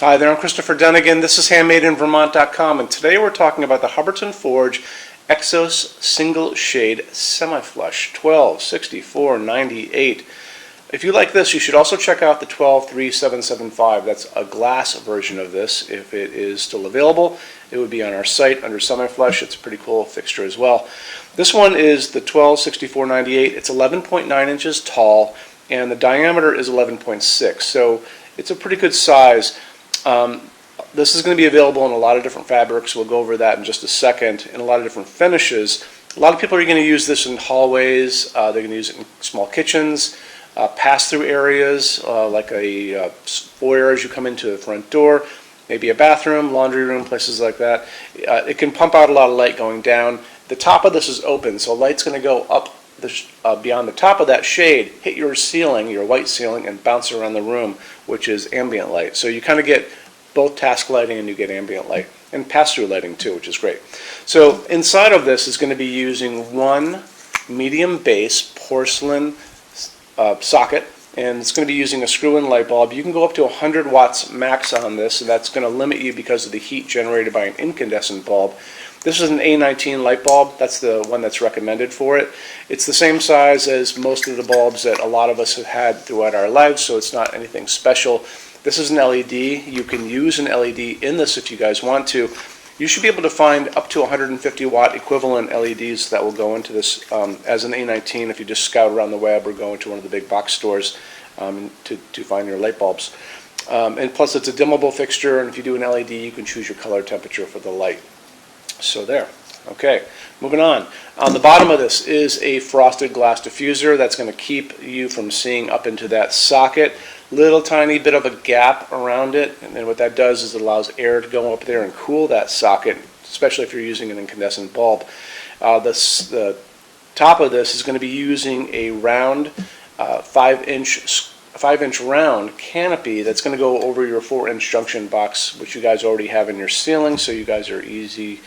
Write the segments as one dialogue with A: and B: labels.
A: Hi there, I'm Christopher Dunnigan. This is HandmadeInVermont.com, and today we're talking about the Hubbardton Forge Exos Single Shade Semi-Flush 12/64/98. If you like this, you should also check out the 12/3775. That's a glass version of this. If it is still available, it would be on our site under Semi-Flush. It's a pretty cool fixture as well. This one is the 12/64/98. It's 11.9 inches tall, and the diameter is 11.6, so it's a pretty good size. This is going to be available in a lot of different fabrics. We'll go over that in just a second, in a lot of different finishes. A lot of people are going to use this in hallways. They're going to use it in small kitchens, pass-through areas like a foyer as you come into the front door, maybe a bathroom, laundry room, places like that. It can pump out a lot of light going down. The top of this is open, so light's going to go up beyond the top of that shade, hit your ceiling, your white ceiling, and bounce around the room, which is ambient light. So you kind of get both task lighting and you get ambient light, and pass-through lighting too, which is great. So inside of this is going to be using one medium base porcelain socket, and it's going to be using a screw-in light bulb. You can go up to 100 watts max on this, and that's going to limit you because of the heat generated by an incandescent bulb. This is an A19 light bulb. That's the one that's recommended for it. It's the same size as most of the bulbs that a lot of us have had throughout our lives, so it's not anything special. This is an LED. You can use an LED in this if you guys want to. You should be able to find up to 150 watt equivalent LEDs that will go into this as an A19 if you just scout around the web or go into one of the big box stores to find your light bulbs. And plus it's a dimmable fixture, and if you do an LED you can choose your color temperature for the light. So there. Okay, moving on. On the bottom of this is a frosted glass diffuser that's going to keep you from seeing up into that socket. Little tiny bit of a gap around it, and then what that does is it allows air to go up there and cool that socket, especially if you're using an incandescent bulb. The top of this is going to be using a round 5-inch round canopy that's going to go over your 4-inch junction box, which you guys already have in your ceiling, so you guys are easy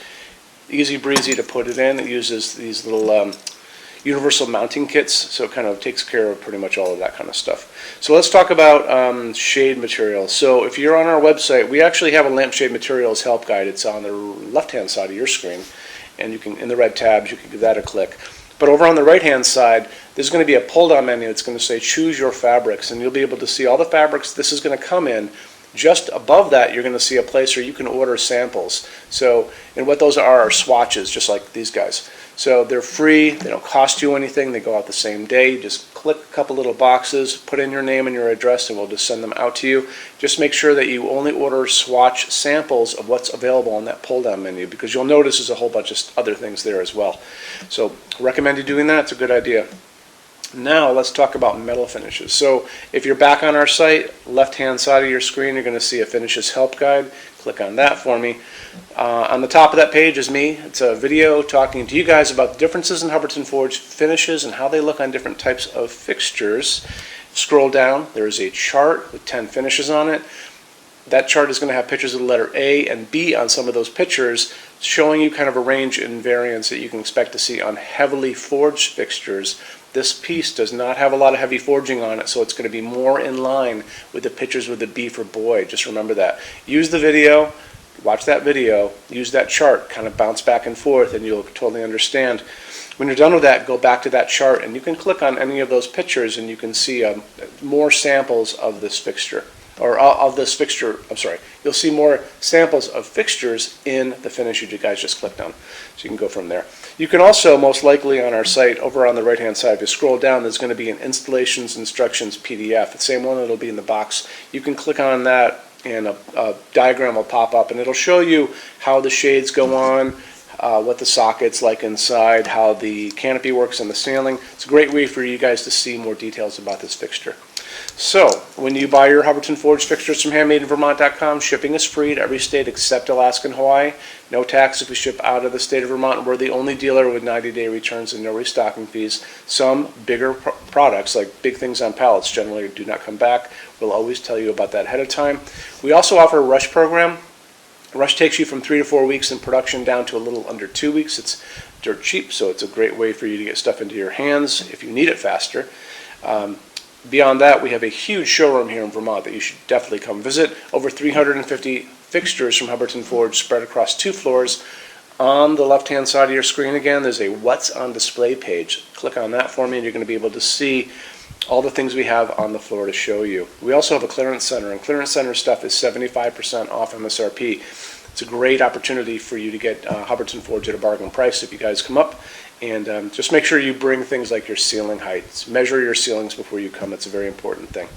A: breezy to put it in. It uses these little universal mounting kits, so it kind of takes care of pretty much all of that kind of stuff. So let's talk about shade material. So if you're on our website, we actually have a lampshade materials help guide. It's on the left-hand side of your screen, and you can, in the red tabs, you can give that a click. But over on the right-hand side, there's going to be a pull-down menu that's going to say choose your fabrics, and you'll be able to see all the fabrics this is going to come in. Just above that, you're going to see a place where you can order samples. So, and what those are swatches, just like these guys. So they're free, they don't cost you anything, they go out the same day. You just click a couple little boxes, put in your name and your address, and we'll just send them out to you. Just make sure that you only order swatch samples of what's available on that pull-down menu, because you'll notice there's a whole bunch of other things there as well. So recommend you doing that, it's a good idea. Now let's talk about metal finishes. So if you're back on our site, left-hand side of your screen, you're going to see a finishes help guide. Click on that for me. On the top of that page is me. It's a video talking to you guys about the differences in Hubbardton Forge finishes and how they look on different types of fixtures. Scroll down, there is a chart with 10 finishes on it. That chart is going to have pictures of the letter A and B on some of those pictures, showing you kind of a range in variance that you can expect to see on heavily forged fixtures. This piece does not have a lot of heavy forging on it, so it's going to be more in line with the pictures with the B for boy. Just remember that. Use the video, watch that video, use that chart, kind of bounce back and forth, and you'll totally understand. When you're done with that, go back to that chart, and you can click on any of those pictures, and you can see more samples of this fixture. Or of this fixture, I'm sorry, you'll see more samples of fixtures in the finish you guys just clicked on. So you can go from there. You can also, most likely on our site, over on the right-hand side, if you scroll down, there's going to be an installations instructions PDF, the same one that'll be in the box. You can click on that, and a diagram will pop up, and it'll show you how the shades go on, what the socket's like inside, how the canopy works in the ceiling. It's a great way for you guys to see more details about this fixture. So, when you buy your Hubbardton Forge fixtures from HandmadeInVermont.com, shipping is free to every state except Alaska and Hawaii. No tax if we ship out of the state of Vermont. We're the only dealer with 90-day returns and no restocking fees. Some bigger products, like big things on pallets, generally do not come back. We'll always tell you about that ahead of time. We also offer a rush program. Rush takes you from 3 to 4 weeks in production down to a little under 2 weeks. It's dirt cheap, so it's a great way for you to get stuff into your hands if you need it faster. Beyond that, we have a huge showroom here in Vermont that you should definitely come visit. Over 350 fixtures from Hubbardton Forge spread across 2 floors. On the left-hand side of your screen again, there's a What's on Display page. Click on that for me and you're going to be able to see all the things we have on the floor to show you. We also have a clearance center, and clearance center stuff is 75% off MSRP. It's a great opportunity for you to get Hubbardton Forge at a bargain price if you guys come up. And just make sure you bring things like your ceiling heights. Measure your ceilings before you come. It's a very important thing.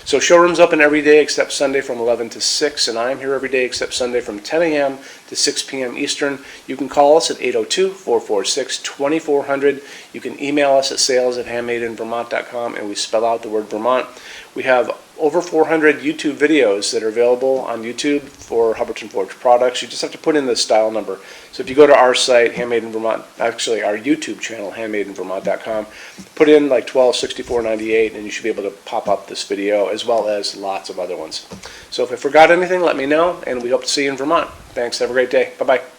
A: So showroom's open every day except Sunday from 11 to 6, and I'm here every day except Sunday from 10 a.m. to 6 p.m. Eastern. You can call us at 802-446-2400. You can email us at sales@HandmadeInVermont.com, and we spell out the word Vermont. We have over 400 YouTube videos that are available on YouTube for Hubbardton Forge products. You just have to put in the style number. So if you go to our site, Handmade in Vermont, actually our YouTube channel, HandmadeInVermont.com, put in like 126498 and you should be able to pop up this video as well as lots of other ones. So if I forgot anything, let me know, and we hope to see you in Vermont. Thanks. Have a great day. Bye-bye.